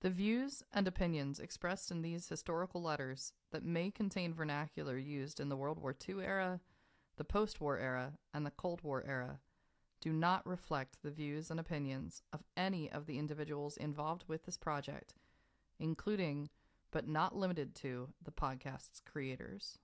The views and opinions expressed in these historical letters that may contain vernacular used in the World War II era, the post-war era, and the Cold War era do not reflect the views and opinions of any of the individuals involved with this project, including, but not limited to, the podcast's creators.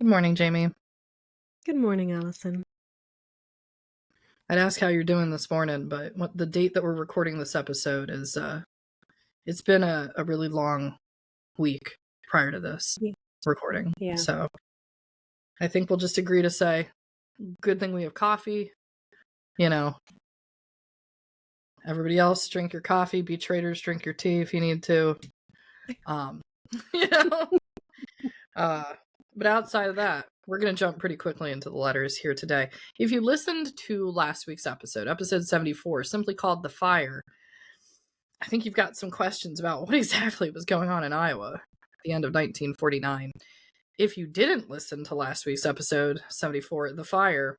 Good morning, Jamie. Good morning, Allison. I'd ask how you're doing this morning, but the date that we're recording this episode is, it's been a really long week prior to this recording. Yeah. So I think we'll just agree to say, good thing we have coffee. You know, everybody else, drink your coffee. Be traders, drink your tea if you need to. You know, but outside of that, we're going to jump pretty quickly into the letters here today. If you listened to last week's episode 74, simply called The Fire, I think you've got some questions about what exactly was going on in Iowa at the end of 1949. If you didn't listen to last week's episode 74, The Fire,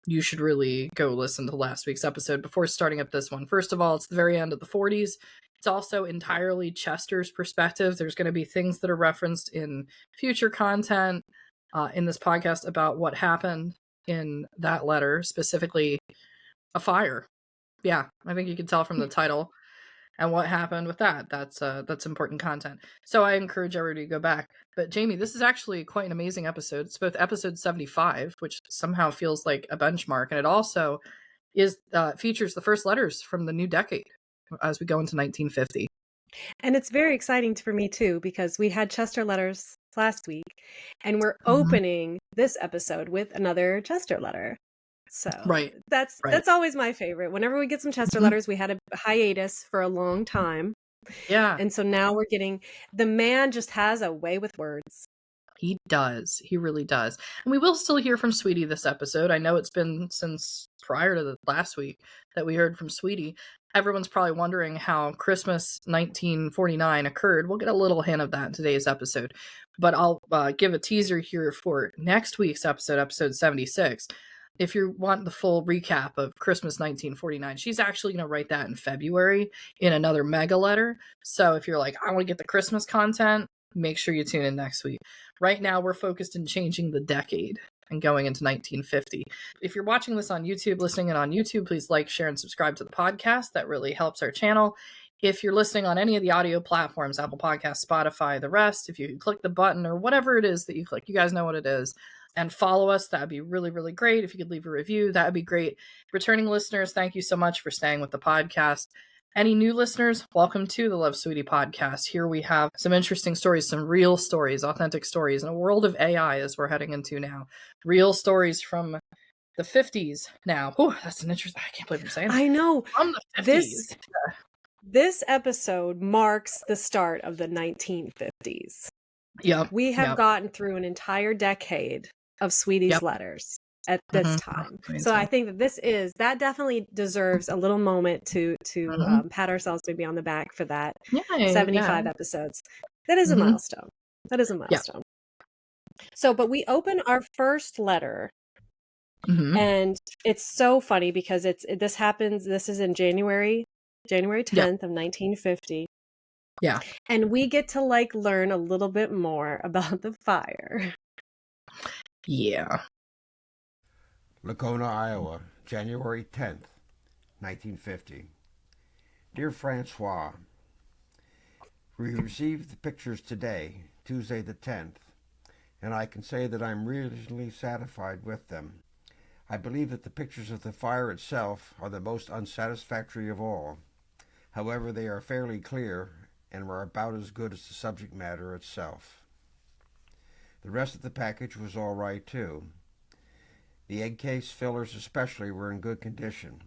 you should really go listen to last week's episode before starting up this one. First of all, it's the very end of the 40s. It's also entirely Chester's perspective. There's going to be things that are referenced in future content in this podcast about what happened in that letter, specifically a fire. Yeah, I think you can tell from the title and what happened with that. That's important content. So I encourage everybody to go back. But Jamie, this is actually quite an amazing episode. It's both episode 75, which somehow feels like a benchmark, and it also is features the first letters from the new decade as we go into 1950. And it's very exciting for me too, because we had Chester letters last week, and we're opening this episode with another Chester letter. So that's always my favorite. Whenever we get some Chester letters, we had a hiatus for a long time. Yeah. And so now we're getting, the man just has a way with words. He does. He really does. And we will still hear from Sweetie this episode. I know it's been since prior to the last week that we heard from Sweetie. Everyone's probably wondering how Christmas 1949 occurred. We'll get a little hint of that in today's episode. But I'll give a teaser here for next week's episode, episode 76. If you want the full recap of Christmas 1949, she's actually going to write that in February in another mega letter. So if you're like, I want to get the Christmas content, make sure you tune in next week. Right now, we're focused in changing the decade and going into 1950. If you're watching this on YouTube, listening in on YouTube, please like, share, and subscribe to the podcast. That really helps our channel. If you're listening on any of the audio platforms, Apple Podcasts, Spotify, the rest, if you click the button or whatever it is that you click, you guys know what it is, and follow us, that'd be really, really great. If you could leave a review, that'd be great. Returning listeners, thank you so much for staying with the podcast. Any new listeners, welcome to the Love Sweetie podcast. Here we have some interesting stories, some real stories, authentic stories in a world of AI as we're heading into now. Real stories from the 50s now. Oh, that's an interesting, I can't believe I'm saying that. I know. From the 50s. This episode marks the start of the 1950s. Yep. We have gotten through an entire decade of Sweetie's letters at this time. So I think that that definitely deserves a little moment to pat ourselves maybe on the back for that. 75 episodes. That is a milestone. That is a milestone. So, but we open our first letter and it's so funny because this is in January 10th of 1950. Yeah. And we get to learn a little bit more about the fire. Yeah. Lacona, Iowa, January 10th, 1950. Dear Francois, we received the pictures today, Tuesday the 10th, and I can say that I'm really satisfied with them. I believe that the pictures of the fire itself are the most unsatisfactory of all. However, they are fairly clear and are about as good as the subject matter itself. The rest of the package was all right, too. The egg case fillers especially were in good condition.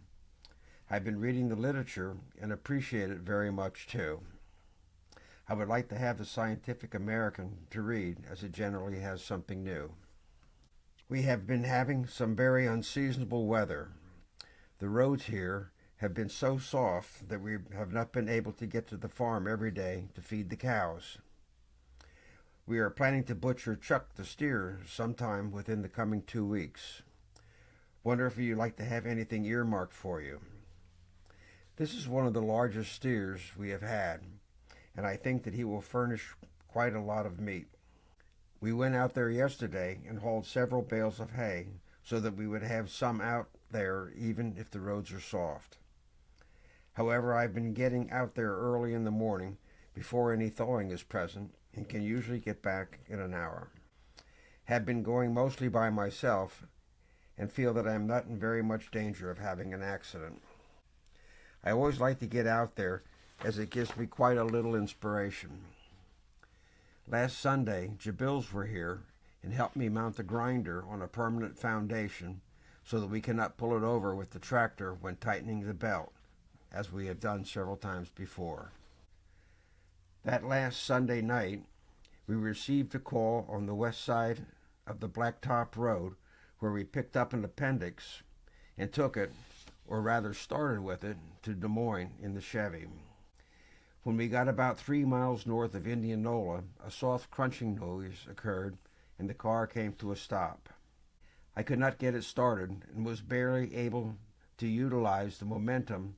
I've been reading the literature and appreciate it very much, too. I would like to have the Scientific American to read, as it generally has something new. We have been having some very unseasonable weather. The roads here have been so soft that we have not been able to get to the farm every day to feed the cows. We are planning to butcher Chuck the steer sometime within the coming 2 weeks. Wonder if you'd like to have anything earmarked for you. This is one of the largest steers we have had, and I think that he will furnish quite a lot of meat. We went out there yesterday and hauled several bales of hay so that we would have some out there even if the roads are soft. However, I've been getting out there early in the morning before any thawing is present and can usually get back in an hour. Have been going mostly by myself and feel that I am not in very much danger of having an accident. I always like to get out there as it gives me quite a little inspiration. Last Sunday, Jabils were here and helped me mount the grinder on a permanent foundation so that we cannot pull it over with the tractor when tightening the belt, as we have done several times before. That last Sunday night, we received a call on the west side of the Blacktop Road where we picked up an appendix and took it, or rather started with it, to Des Moines in the Chevy. When we got about 3 miles north of Indianola, a soft crunching noise occurred and the car came to a stop. I could not get it started and was barely able to utilize the momentum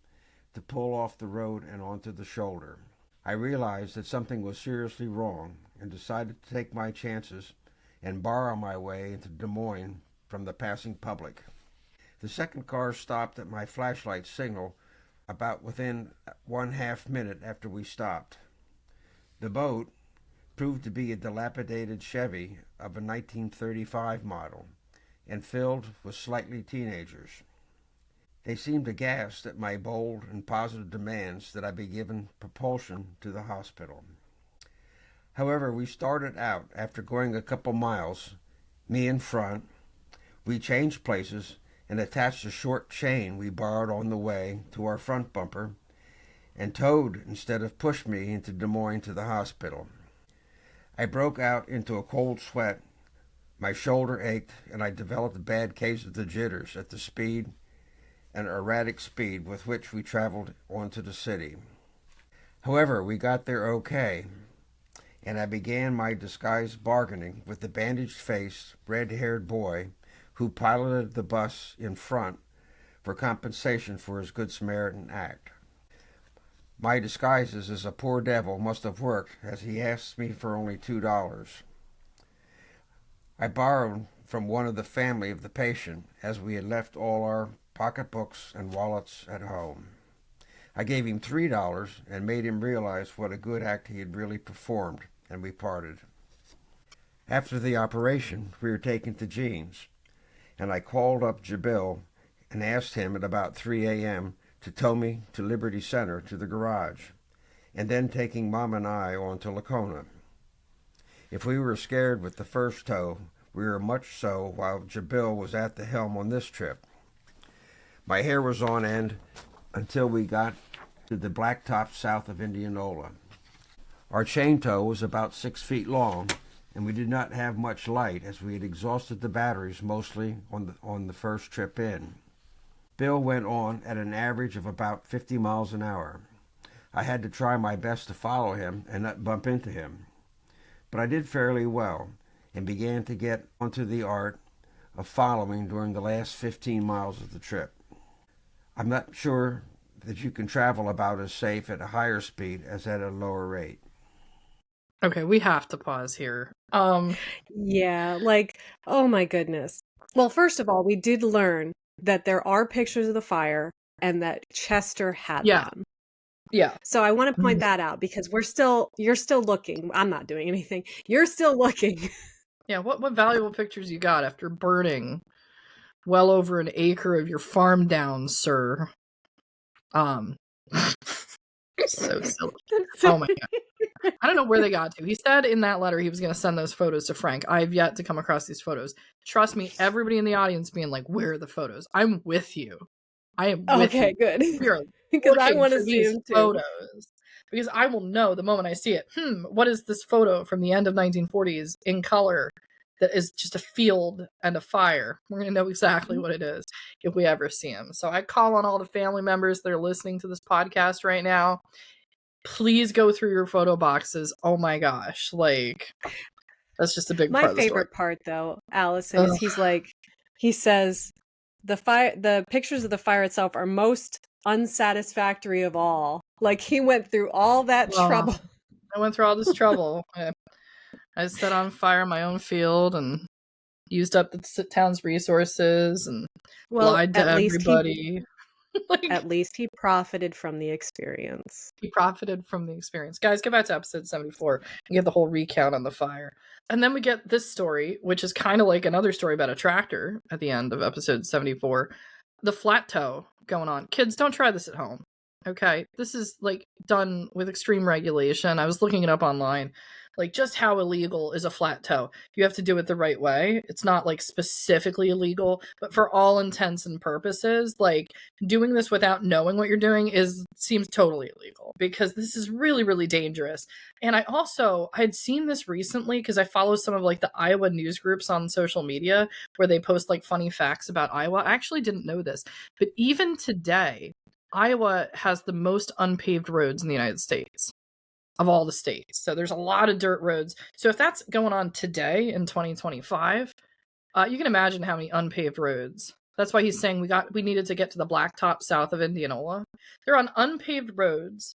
to pull off the road and onto the shoulder. I realized that something was seriously wrong and decided to take my chances and borrow my way into Des Moines from the passing public. The second car stopped at my flashlight signal about within 1/2 minute after we stopped. The boat proved to be a dilapidated Chevy of a 1935 model and filled with slightly teenagers. They seemed aghast at my bold and positive demands that I be given propulsion to the hospital. However, we started out after going a couple miles, me in front. We changed places and attached a short chain we borrowed on the way to our front bumper and towed instead of pushed me into Des Moines to the hospital. I broke out into a cold sweat, my shoulder ached, and I developed a bad case of the jitters at the speed and erratic speed with which we traveled onto the city. However, we got there okay, and I began my disguised bargaining with the bandaged-faced, red-haired boy who piloted the bus in front for compensation for his Good Samaritan act. My disguises as a poor devil must have worked, as he asked me for only $2. I borrowed from one of the family of the patient, as we had left all our pocketbooks and wallets at home. I gave him $3 and made him realize what a good act he had really performed, and we parted. After the operation, we were taken to Jean's, and I called up Jabil and asked him at about 3 a.m. to tow me to Liberty Center to the garage, and then taking Mom and I on to Lacona. If we were scared with the first tow, we were much so while Jabil was at the helm on this trip. My hair was on end until we got to the blacktop south of Indianola. Our chain tow was about 6 feet long, and we did not have much light as we had exhausted the batteries mostly on the first trip in. Bill went on at an average of about 50 miles an hour. I had to try my best to follow him and not bump into him. But I did fairly well and began to get onto the art of following during the last 15 miles of the trip. I'm not sure that you can travel about as safe at a higher speed as at a lower rate. Okay, we have to pause here. Yeah, like, oh my goodness. Well, first of all, we did learn that there are pictures of the fire and that Chester had them. Yeah. So I want to point that out because you're still looking. I'm not doing anything. You're still looking. Yeah, what valuable pictures you got after burning well over an acre of your farm down, sir? So silly. Oh my God. I don't know where they got to. He said in that letter he was going to send those photos to Frank. I've yet to come across these photos. Trust me, everybody in the audience being like, where are the photos? I'm with you. I am with you. Okay, good. We are Because I looking want to for see these him too. photos. Because I will know the moment I see it. What is this photo from the end of 1940s in color that is just a field and a fire? We're going to know exactly what it is if we ever see him. So I call on all the family members that are listening to this podcast right now. Please go through your photo boxes. Oh my gosh. Like, that's just a big part of the story. My favorite part, though, Allison, is he says, the pictures of the fire itself are most unsatisfactory of all. Like, he went through all that trouble. I went through all this trouble. I set on fire my own field and used up the town's resources and lied to everybody. At least he profited from the experience. He profited from the experience. Guys, get back to episode 74 and get the whole recount on the fire. And then we get this story, which is kind of like another story about a tractor at the end of episode 74. The flat toe going on. Kids, don't try this at home. Okay? This is like done with extreme regulation. I was looking it up online. Like, just how illegal is a flat toe? You have to do it the right way. It's not like specifically illegal, but for all intents and purposes, like doing this without knowing what you're doing seems totally illegal, because this is really, really dangerous. And I had seen this recently because I follow some of like the Iowa news groups on social media where they post like funny facts about Iowa. I actually didn't know this, but even today, Iowa has the most unpaved roads in the United States of all the states. So there's a lot of dirt roads. So if that's going on today in 2025, you can imagine how many unpaved roads. That's why he's saying we needed to get to the blacktop south of Indianola. They're on unpaved roads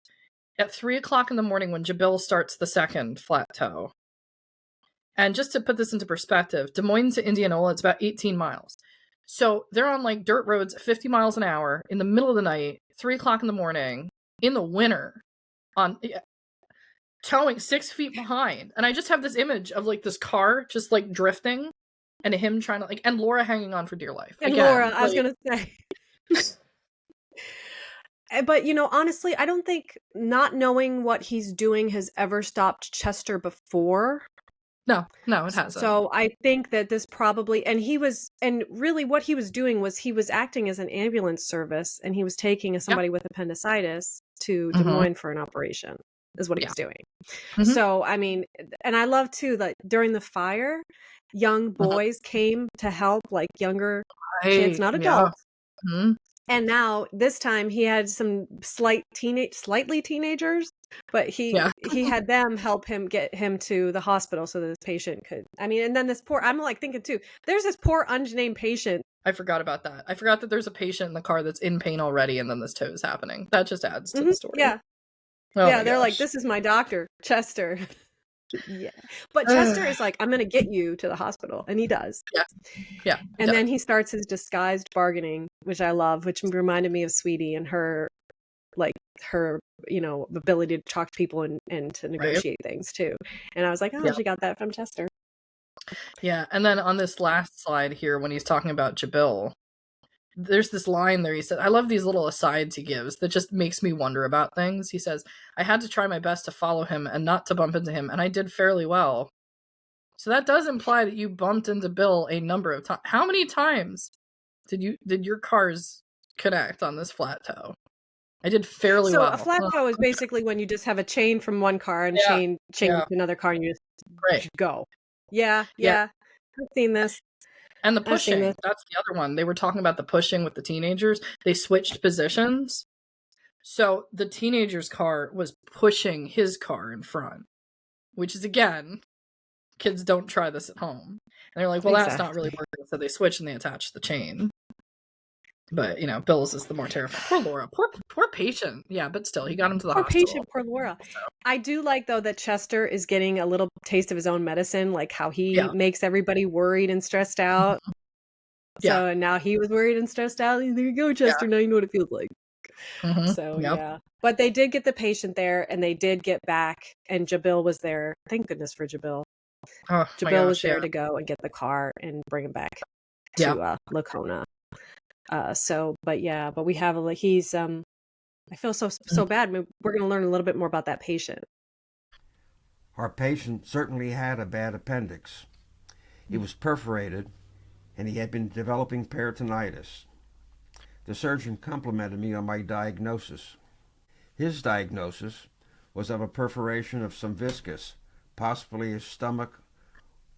at 3:00 in the morning when Jabil starts the second flat toe. And just to put this into perspective, Des Moines to Indianola, it's about 18 miles. So they're on like dirt roads at 50 miles an hour in the middle of the night, 3:00 in the morning, in the winter, on towing 6 feet behind. And I just have this image of like this car just like drifting and him trying to and Laura hanging on for dear life. And again, Laura, I was going to say. But, honestly, I don't think not knowing what he's doing has ever stopped Chester before. No, it hasn't. So I think that this probably, and really what he was doing was he was acting as an ambulance service, and he was taking somebody with appendicitis to Des Moines for an operation, is what he was doing. So, I mean, and I love too that during the fire, young boys came to help, like younger kids, not adults. And now this time he had some slightly teenagers, but he had them help him get him to the hospital so that this patient could. I mean, and then I'm like thinking too, there's this poor unnamed patient. I forgot about that. I forgot that there's a patient in the car that's in pain already, and then this toe is happening. That just adds to the story. Yeah. They're like, this is my doctor, Chester. Yeah. But Chester is like, I'm going to get you to the hospital. And he does. Yeah. And then he starts his disguised bargaining, which I love, which reminded me of Sweetie and her ability to talk to people and to negotiate things too. And I was like, she got that from Chester. Yeah. And then on this last slide here, when he's talking about Jabil, there's this line there. He said, I love these little asides he gives that just makes me wonder about things. He says, I had to try my best to follow him and not to bump into him, and I did fairly well. So that does imply that you bumped into Bill a number of times. How many times did your cars connect on this flat toe? I did fairly well. So a flat toe is basically when you just have a chain from one car and chain to another car and you just go. Yeah. I've seen this. And the pushing, that's the other one. They were talking about the pushing with the teenagers. They switched positions. So the teenager's car was pushing his car in front, which is, again, kids don't try this at home. And they're like, well, that's not really working. So they switch and they attach the chain. But, Bill's is the more terrifying. Poor Laura. Poor patient. Yeah, but still, he got him to the hospital. Poor patient, poor Laura. So. I do like, though, that Chester is getting a little taste of his own medicine, like how he makes everybody worried and stressed out. So and now he was worried and stressed out. There you go, Chester. Now you know what it feels like. So, yeah. But they did get the patient there, and they did get back, and Jabil was there. Thank goodness for Jabil. Jabil was there to go and get the car and bring him back to Lacona. But we have he's I feel so bad. We're going to learn a little bit more about that patient. Our patient certainly had a bad appendix. It was perforated, and he had been developing peritonitis. The surgeon complimented me on my diagnosis. His diagnosis was of a perforation of some viscus, possibly a stomach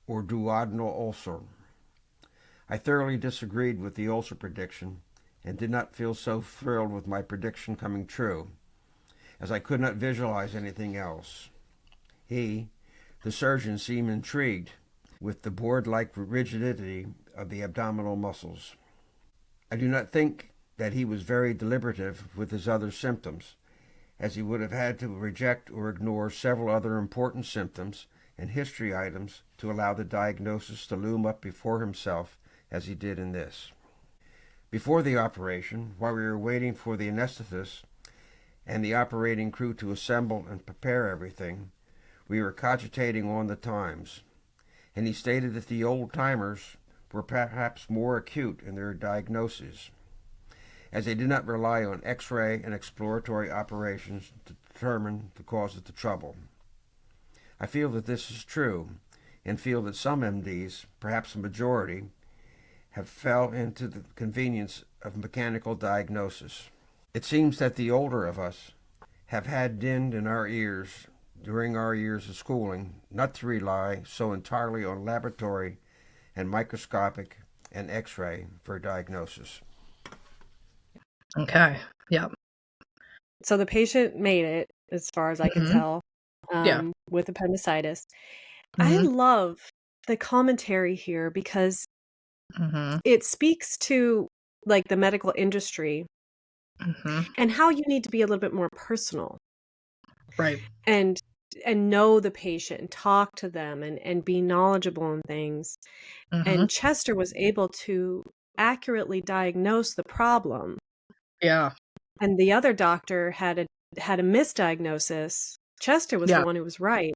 or duodenal ulcer. I thoroughly disagreed with the ulcer prediction and did not feel so thrilled with my prediction coming true, as I could not visualize anything else. He, the surgeon, seemed intrigued with the board-like rigidity of the abdominal muscles. I do not think that he was very deliberative with his other symptoms, as he would have had to reject or ignore several other important symptoms and history items to allow the diagnosis to loom up before himself as he did in this. Before the operation, while we were waiting for the anesthetist and the operating crew to assemble and prepare everything, we were cogitating on the times, and he stated that the old-timers were perhaps more acute in their diagnoses, as they did not rely on X-ray and exploratory operations to determine the cause of the trouble. I feel that this is true, and feel that some MDs, perhaps a majority, have fell into the convenience of mechanical diagnosis. It seems that the older of us have had dinned in our ears during our years of schooling not to rely so entirely on laboratory and microscopic and X-ray for diagnosis. Okay. Yeah. So the patient made it, as far as I could tell, with appendicitis. I love the commentary here because it speaks to like the medical industry and how you need to be a little bit more personal. Right. And know the patient and talk to them and be knowledgeable in things. And Chester was able to accurately diagnose the problem. Yeah. And the other doctor had a misdiagnosis. Chester was the one who was right.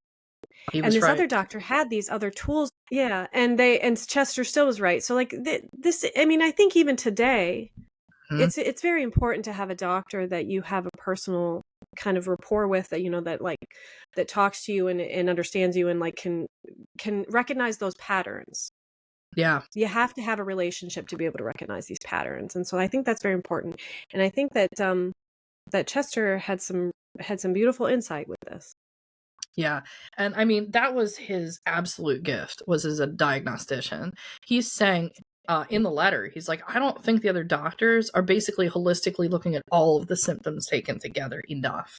And this other doctor had these other tools. Yeah. And Chester still was right. So like this, I mean, I think even today, it's very important to have a doctor that you have a personal kind of rapport with, that, you know, that talks to you and understands you and like can recognize those patterns. Yeah. You have to have a relationship to be able to recognize these patterns. And so I think that's very important. And I think that that Chester had some beautiful insight with this. Yeah. And I mean, that was his absolute gift, was as a diagnostician. He's saying in the letter, he's like, I don't think the other doctors are basically holistically looking at all of the symptoms taken together enough.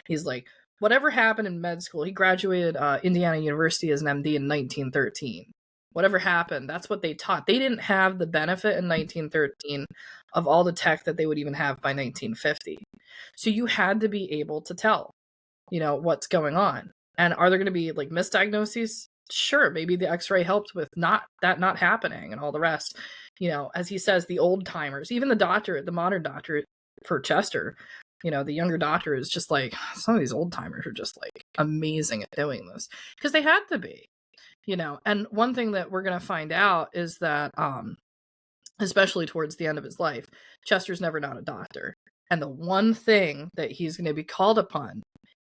He's like, whatever happened in med school, he graduated Indiana University as an MD in 1913. Whatever happened, that's what they taught. They didn't have the benefit in 1913 of all the tech that they would even have by 1950. So you had to be able to tell, you know, what's going on. And are there going to be like misdiagnoses? Sure, maybe the X-ray helped with not happening and all the rest. You know, as he says, the old timers, even the modern doctor for Chester, you know, the younger doctor is just like, some of these old timers are just like amazing at doing this because they had to be, you know. And one thing that we're going to find out is that, especially towards the end of his life, Chester's never not a doctor. And the one thing that he's going to be called upon,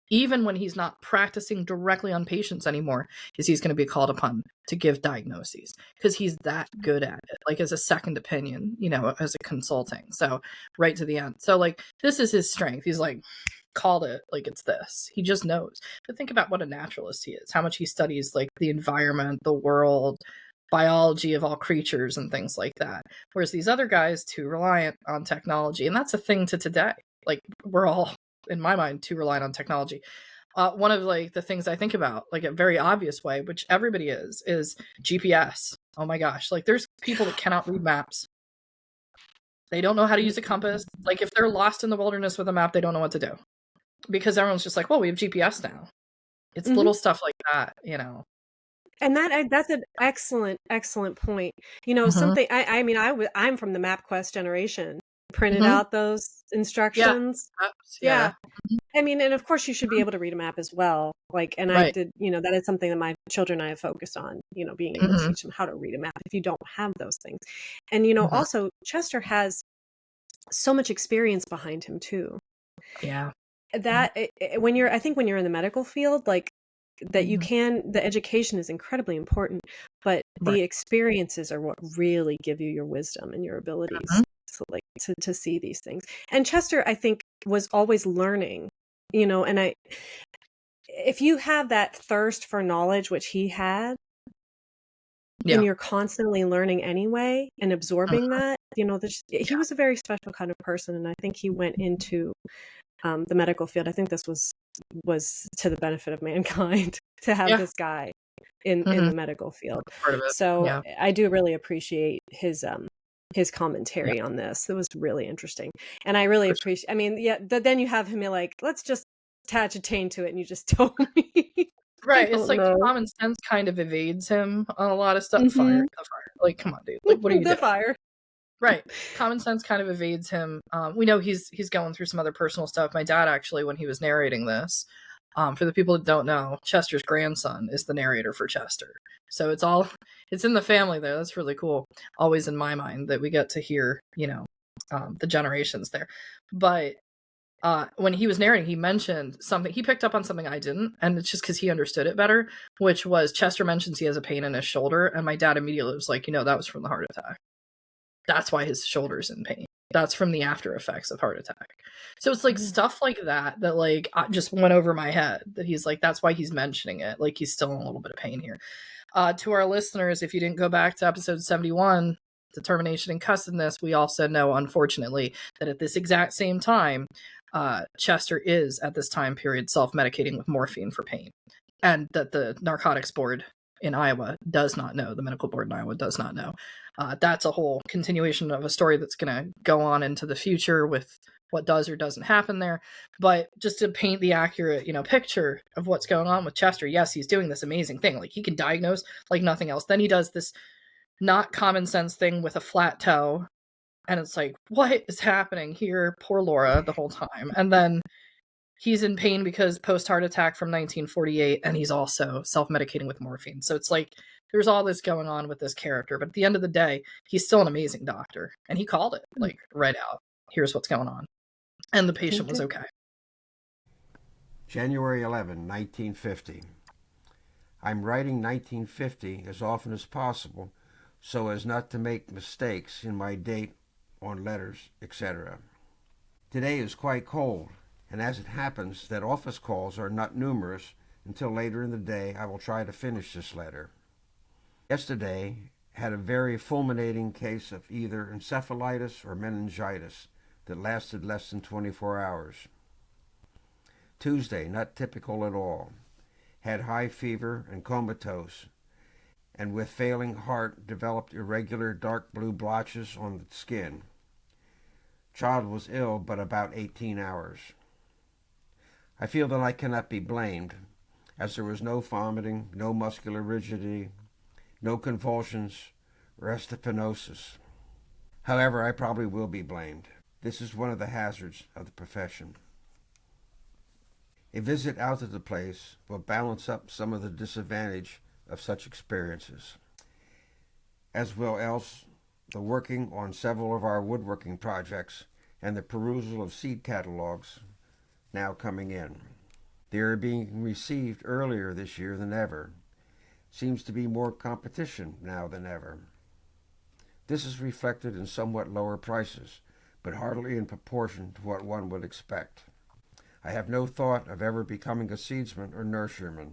even when he's not practicing directly on patients anymore, is he's going to be called upon to give diagnoses because he's that good at it, like as a second opinion, you know, as a consulting. So right to the end. So like, this is his strength. He's like, called it, like it's this. He just knows. But think about what a naturalist he is, how much he studies like the environment, the world, biology of all creatures and things like that. Whereas these other guys, too reliant on technology. And that's a thing to today. Like we're all, in my mind, too reliant on technology. One of like the things I think about, like a very obvious way, which everybody is GPS. Oh my gosh. Like there's people that cannot read maps. They don't know how to use a compass. Like if they're lost in the wilderness with a map, they don't know what to do. Because everyone's just like, well, we have GPS now. It's little stuff like that, you know. And that's an excellent point. You know, something I mean, I'm from the MapQuest generation. Printed out those instructions. Yeah. I mean, and of course you should be able to read a map as well. Like, and I did, you know, that is something that my children and I have focused on, you know, being able to teach them how to read a map if you don't have those things. And, you know, also Chester has so much experience behind him too. Yeah. That I think when you're in the medical field, like that the education is incredibly important, but the experiences are what really give you your wisdom and your abilities to see these things. And Chester, I think, was always learning, and if you have that thirst for knowledge, which he had, and you're constantly learning anyway and absorbing that, he was a very special kind of person. And I think he went into the medical field. I think this was to the benefit of mankind to have this guy in the medical field. Part of it. So I do really appreciate his commentary on this. It was really interesting. And I really appreciate, I mean, then you have him like, let's just attach a chain to it. And you just told me. Right. It's like common sense kind of evades him on a lot of stuff. The fire. Like, come on, dude. Like, what are you doing? The fire. Right. Common sense kind of evades him. We know he's going through some other personal stuff. My dad, actually, when he was narrating this, for the people that don't know, Chester's grandson is the narrator for Chester. So it's in the family there. That's really cool. Always in my mind that we get to hear, the generations there. But when he was narrating, he mentioned something. He picked up on something I didn't, and it's just because he understood it better, which was Chester mentions he has a pain in his shoulder, and my dad immediately was like, that was from the heart attack. That's why his shoulder's in pain. That's from the after effects of heart attack. So it's like stuff like that like just went over my head, that he's like, that's why he's mentioning it. Like, he's still in a little bit of pain here. To our listeners, if you didn't go back to episode 71, determination and cussedness, we all said no, unfortunately, that at this exact same time, Chester is at this time period self-medicating with morphine for pain, and that the narcotics board in Iowa does not know. The medical board in Iowa does not know. That's a whole continuation of a story that's going to go on into the future with what does or doesn't happen there. But just to paint the accurate, picture of what's going on with Chester, yes, he's doing this amazing thing. Like, he can diagnose like nothing else. Then he does this not common sense thing with a flat toe. And it's like, what is happening here? Poor Laura the whole time. And then he's in pain because post-heart attack from 1948, and he's also self-medicating with morphine. So it's like, there's all this going on with this character. But at the end of the day, he's still an amazing doctor. And he called it, like, right out. Here's what's going on. And the patient was okay. January 11, 1950. I'm writing 1950 as often as possible so as not to make mistakes in my date on letters, etc. Today is quite cold, and as it happens that office calls are not numerous until later in the day, I will try to finish this letter. Yesterday had a very fulminating case of either encephalitis or meningitis that lasted less than 24 hours. Tuesday, not typical at all. Had high fever and comatose, and with failing heart developed irregular dark blue blotches on the skin. Child was ill but about 18 hours. I feel that I cannot be blamed, as there was no vomiting, no muscular rigidity, no convulsions, or estepenosis. However, I probably will be blamed. This is one of the hazards of the profession. A visit out to the place will balance up some of the disadvantage of such experiences, as will else the working on several of our woodworking projects and the perusal of seed catalogs now coming in. They are being received earlier this year than ever. Seems to be more competition now than ever. This is reflected in somewhat lower prices, but hardly in proportion to what one would expect. I have no thought of ever becoming a seedsman or nurseryman.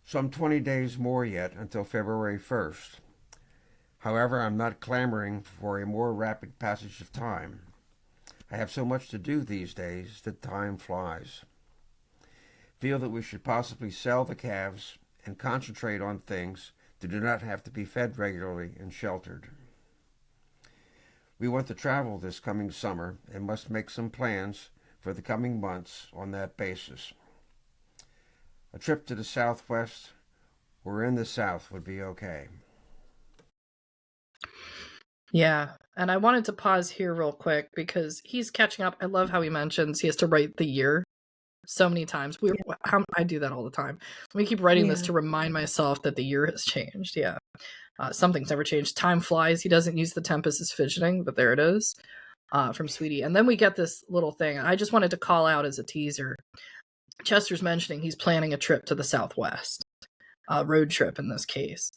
Some 20 days more yet until February 1st. However, I'm not clamoring for a more rapid passage of time. I have so much to do these days that time flies. Feel that we should possibly sell the calves and concentrate on things that do not have to be fed regularly and sheltered. We want to travel this coming summer and must make some plans for the coming months on that basis. A trip to the Southwest or in the South would be okay. Yeah, and I wanted to pause here real quick because he's catching up. I love how he mentions he has to write the year so many times. I do that all the time. Let me keep writing this to remind myself that the year has changed. Yeah, something's never changed. Time flies. He doesn't use the tempest as fidgeting, but there it is. from Sweetie. And then we get this little thing. I just wanted to call out as a teaser. Chester's mentioning he's planning a trip to the Southwest, a road trip in this case,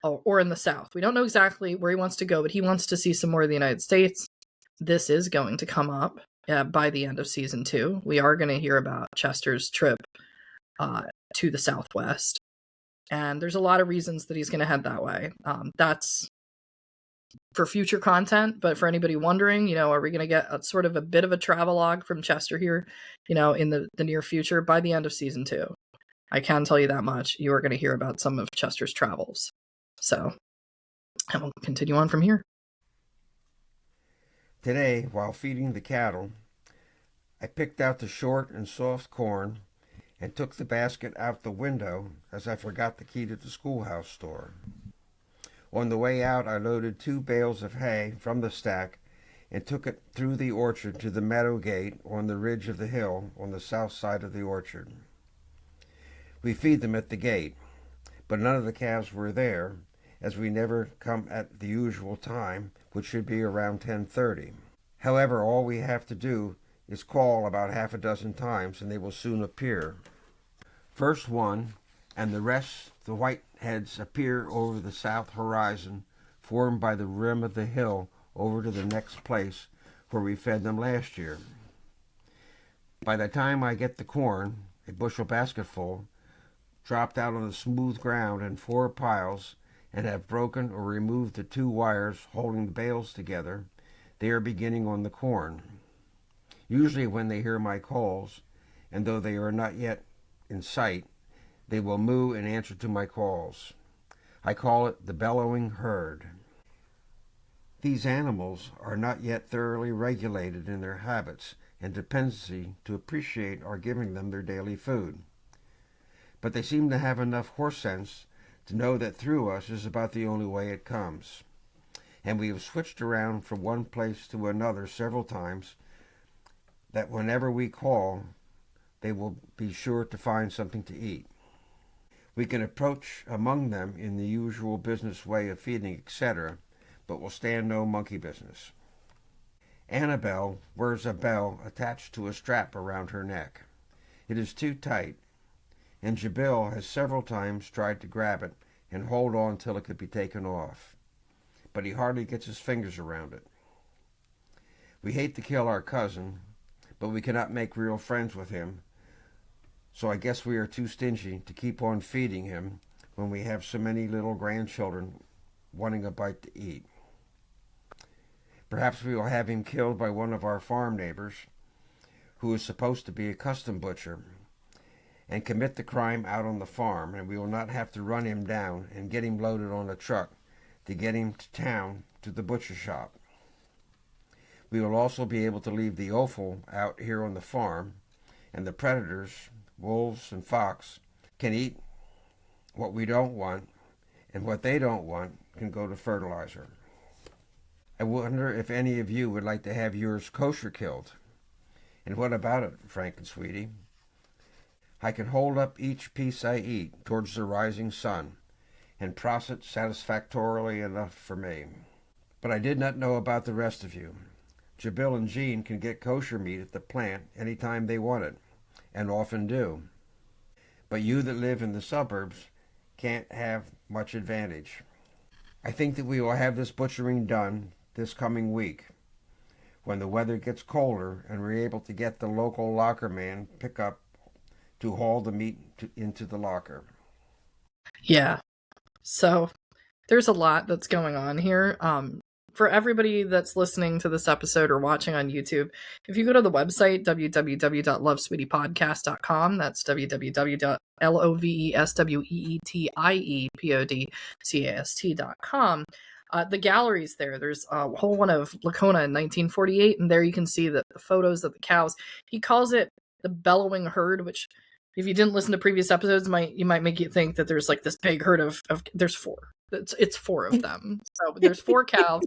or in the South. We don't know exactly where he wants to go, but he wants to see some more of the United States. This is going to come up by the end of season 2. We are going to hear about Chester's trip to the Southwest. And there's a lot of reasons that he's going to head that way. That's for future content, but for anybody wondering, are we going to get a sort of a bit of a travelogue from Chester here, in the near future by the end of season 2? I can tell you that much. You are going to hear about some of Chester's travels. So, and we'll continue on from here. Today, while feeding the cattle, I picked out the short and soft corn and took the basket out the window as I forgot the key to the schoolhouse door. On the way out, I loaded 2 bales of hay from the stack and took it through the orchard to the meadow gate on the ridge of the hill on the south side of the orchard. We feed them at the gate, but none of the calves were there, as we never come at the usual time, which should be around 10:30. However, all we have to do is call about half a dozen times and they will soon appear. First one, and the rest, the white heads, appear over the south horizon, formed by the rim of the hill over to the next place where we fed them last year. By the time I get the corn, a bushel basketful, dropped out on the smooth ground in 4 piles, and have broken or removed the 2 wires holding the bales together, they are beginning on the corn. Usually when they hear my calls, and though they are not yet in sight, they will moo in answer to my calls. I call it the bellowing herd. These animals are not yet thoroughly regulated in their habits and dependency to appreciate our giving them their daily food. But they seem to have enough horse sense to know that through us is about the only way it comes. And we have switched around from one place to another several times, that whenever we call, they will be sure to find something to eat. We can approach among them in the usual business way of feeding, etc., but will stand no monkey business. Annabelle wears a bell attached to a strap around her neck. It is too tight, and Jabil has several times tried to grab it and hold on till it could be taken off, but he hardly gets his fingers around it. We hate to kill our cousin, but we cannot make real friends with him, so I guess we are too stingy to keep on feeding him when we have so many little grandchildren wanting a bite to eat. Perhaps we will have him killed by one of our farm neighbors, who is supposed to be a custom butcher, and commit the crime out on the farm, and we will not have to run him down and get him loaded on a truck to get him to town to the butcher shop. We will also be able to leave the offal out here on the farm, and the predators, wolves and fox, can eat what we don't want, and what they don't want can go to fertilizer. I wonder if any of you would like to have yours kosher killed. And what about it, Frank and Sweetie? I can hold up each piece I eat towards the rising sun, and process it satisfactorily enough for me. But I did not know about the rest of you. Jabil and Jean can get kosher meat at the plant any time they want it, and often do. But you that live in the suburbs can't have much advantage. I think that we will have this butchering done this coming week, when the weather gets colder and we're able to get the local locker man pick up to haul the meat into the locker. Yeah. So there's a lot that's going on here. For everybody that's listening to this episode or watching on YouTube, if you go to the website, www.lovesweetiepodcast.com, that's www.lovesweetiepodcast.com, the gallery's there. There's a whole one of Lacona in 1948, and there you can see the photos of the cows. He calls it the bellowing herd, which, if you didn't listen to previous episodes, you might make you think that there's like this big herd of there's 4. It's 4 of them. So there's 4 cows,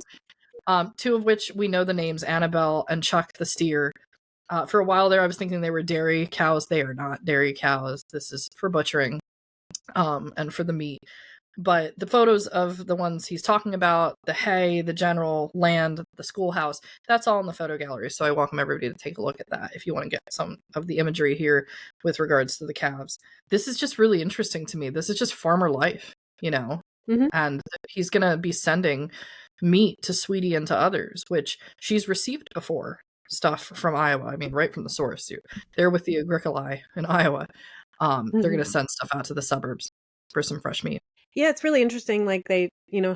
2 of which we know the names, Annabelle and Chuck the steer. For a while there, I was thinking they were dairy cows. They are not dairy cows. This is for butchering, and for the meat. But the photos of the ones he's talking about, the hay, the general land, the schoolhouse, that's all in the photo gallery. So I welcome everybody to take a look at that if you want to get some of the imagery here with regards to the calves. This is just really interesting to me. This is just farmer life, Mm-hmm. And he's going to be sending meat to Sweetie and to others, which she's received before stuff from Iowa. I mean, right from the source. They're with the Agricolae in Iowa. They're going to send stuff out to the suburbs for some fresh meat. Yeah, it's really interesting. Like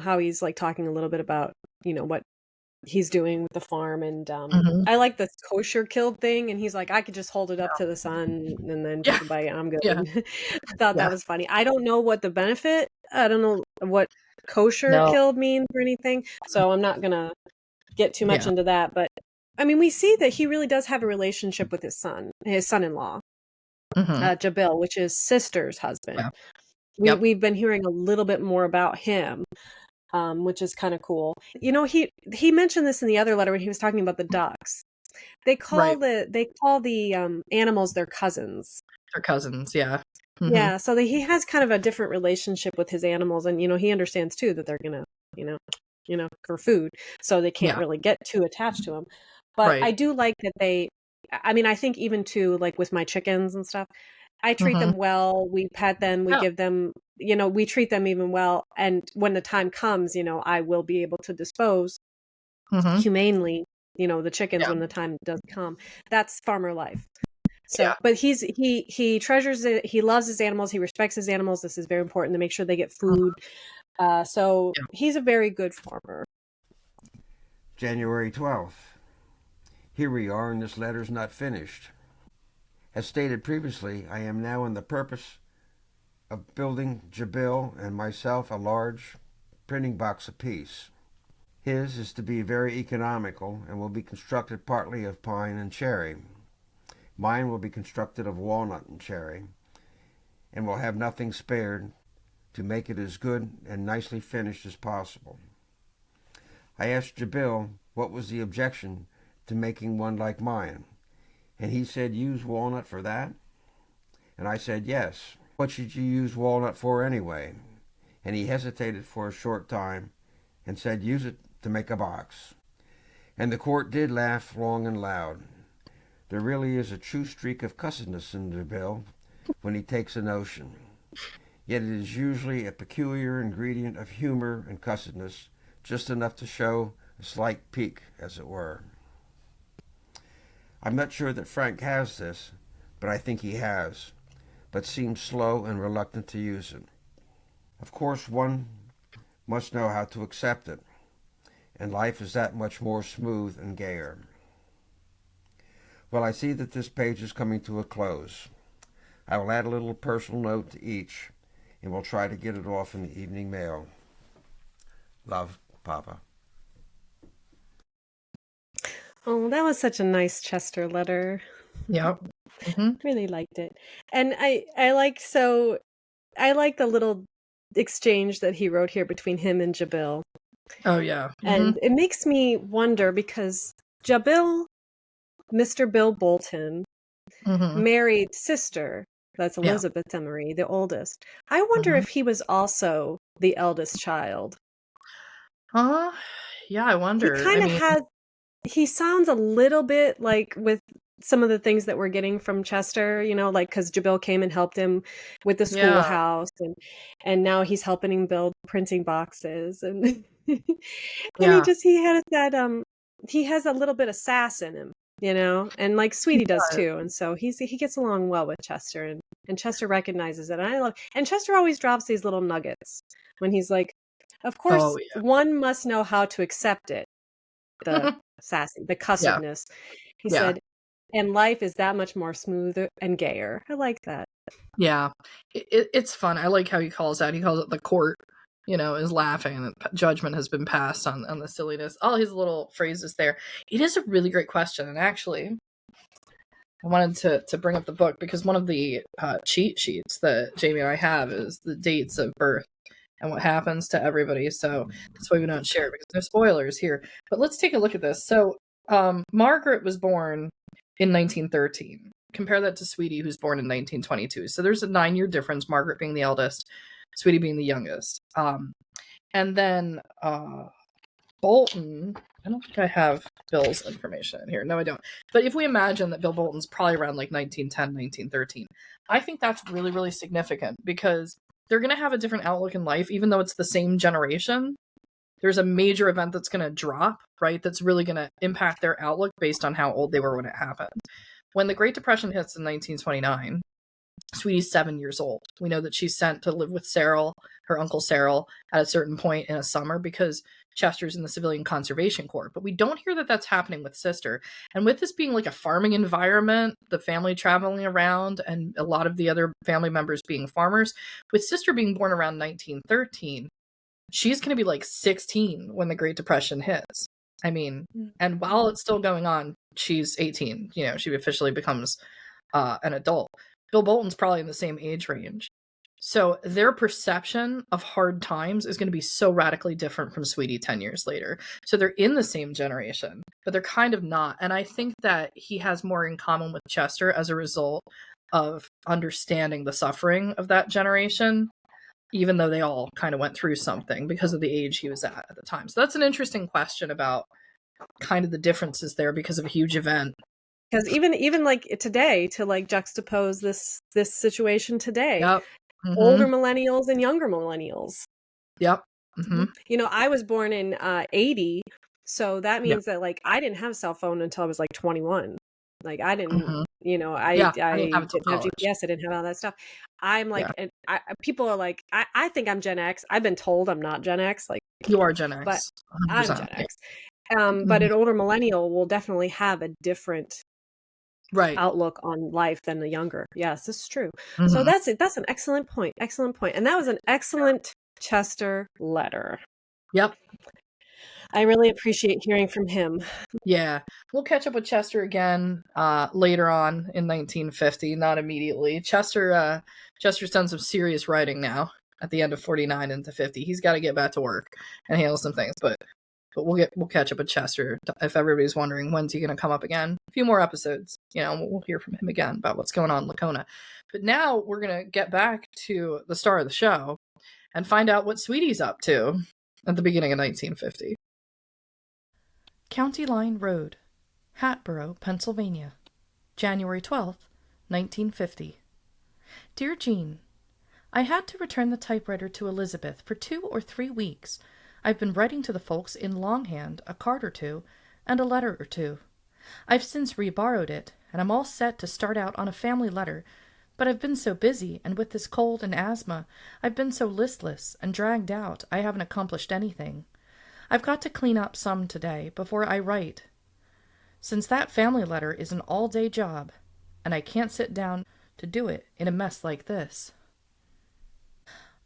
how he's like talking a little bit about, what he's doing with the farm. And I like the kosher killed thing. And he's like, I could just hold it up to the sun and then take a bite. I'm good. Yeah. I thought that was funny. I don't know what the benefit, I don't know what kosher killed means or anything. So I'm not going to get too much into that. But I mean, we see that he really does have a relationship with his son-in-law, Jabil, which is sister's husband. Yeah. We've been hearing a little bit more about him, which is kind of cool. He mentioned this in the other letter when he was talking about the ducks. They call the animals their cousins. Their cousins, yeah. Yeah, so he has kind of a different relationship with his animals, and he understands too that they're gonna, for food, so they can't really get too attached to him. But I do like that I think even too, like with my chickens and stuff, I treat them well. We pet them. We give them, we treat them even well. And when the time comes, I will be able to dispose humanely, the chickens when the time does come. That's farmer life. So, but he treasures it. He loves his animals. He respects his animals. This is very important to make sure they get food. So he's a very good farmer. January 12th. Here we are, and this letter's not finished. As stated previously, I am now in the purpose of building Jabil and myself a large printing box apiece. His is to be very economical and will be constructed partly of pine and cherry. Mine will be constructed of walnut and cherry, and will have nothing spared to make it as good and nicely finished as possible. I asked Jabil what was the objection to making one like mine, and he said, use walnut for that? And I said, yes. What should you use walnut for anyway? And he hesitated for a short time and said, use it to make a box. And the court did laugh long and loud. There really is a true streak of cussedness in Jabil when he takes a notion. Yet it is usually a peculiar ingredient of humor and cussedness, just enough to show a slight pique, as it were. I'm not sure that Frank has this, but I think he has, but seems slow and reluctant to use it. Of course, one must know how to accept it, and life is that much more smooth and gayer. Well, I see that this page is coming to a close. I will add a little personal note to each, and we'll try to get it off in the evening mail. Love, Papa. Oh, that was such a nice Chester letter. Yep. Really liked it. And I like the little exchange that he wrote here between him and Jabil. Oh, yeah. And it makes me wonder because Jabil, Mr. Bill Bolton, married sister. That's Elizabeth Demaree, the oldest. I wonder if he was also the eldest child. Yeah, I wonder. He kind of he sounds a little bit like with some of the things that we're getting from Chester, like because Jabil came and helped him with the schoolhouse, and now he's helping him build printing boxes, and and he has a little bit of sass in him, and like Sweetie does too, and so he gets along well with Chester, and Chester recognizes it, and Chester always drops these little nuggets when he's like, of course, one must know how to accept it, the sassy, the cussedness. He said, and life is that much more smoother and gayer. I like that. Yeah, it's fun. I like how he calls it the court, is laughing and judgment has been passed on the silliness. All his little phrases there. It is a really great question. And actually, I wanted to bring up the book because one of the cheat sheets that Jamie and I have is the dates of birth and what happens to everybody. So that's why we don't share it because there's spoilers here. But let's take a look at this. So Margaret was born in 1913. Compare that to Sweetie, who's born in 1922. So there's a 9-year difference, Margaret being the eldest. Sweetie being the youngest. And then Bolton, I don't think I have Bill's information in here. No, I don't. But if we imagine that Bill Bolton's probably around like 1910, 1913, I think that's really, really significant because they're going to have a different outlook in life, even though it's the same generation. There's a major event that's going to drop, right? That's really going to impact their outlook based on how old they were when it happened. When the Great Depression hits in 1929, Sweetie's 7 years old. We know that she's sent to live with Cyril, her uncle Cyril, at a certain point in a summer because Chester's in the Civilian Conservation Corps. But we don't hear that that's happening with Sister. And with this being like a farming environment, the family traveling around, and a lot of the other family members being farmers, with Sister being born around 1913, she's going to be like 16 when the Great Depression hits. I mean, and while it's still going on, she's 18. You know, she officially becomes an adult. Bill Bolton's probably in the same age range. So their perception of hard times is going to be so radically different from Sweetie 10 years later. So they're in the same generation, but they're kind of not. And I think that he has more in common with Chester as a result of understanding the suffering of that generation, even though they all kind of went through something because of the age he was at the time. So that's an interesting question about kind of the differences there because of a huge event. Because even like today, to like juxtapose this situation today, Yep. older millennials and younger millennials. Yep. You know, I was born in 80, so that means that like I didn't have a cell phone until I was like 21. Like I didn't, you know, I didn't have GPS, I didn't have all that stuff. I'm like, and people are like, I think I'm Gen X. I've been told I'm not Gen X. Like you are Gen X, but I'm Gen X. But an older millennial will definitely have a different outlook on life than the younger. Yes, this is true. So that's it. That's an excellent point. Excellent point. And that was an excellent Chester letter. Yep. I really appreciate hearing from him. Yeah. We'll catch up with Chester again later on in 1950, not immediately. Chester's done some serious writing now at the end of 49 into 50. He's got to get back to work and handle some things, but we'll catch up with Chester if everybody's wondering when's he going to come up again. A few more episodes, you know, we'll hear from him again about what's going on in Lacona. But now we're going to get back to the star of the show and find out what Sweetie's up to at the beginning of 1950. County Line Road, Hatboro, Pennsylvania, January 12th, 1950. Dear Jean, I had to return the typewriter to Elizabeth for 2 or 3 weeks. I've been writing to the folks in longhand, a card or two, and a letter or two. I've since reborrowed it, and I'm all set to start out on a family letter, but I've been so busy, and with this cold and asthma, I've been so listless and dragged out I haven't accomplished anything. I've got to clean up some today before I write, since that family letter is an all-day job, and I can't sit down to do it in a mess like this.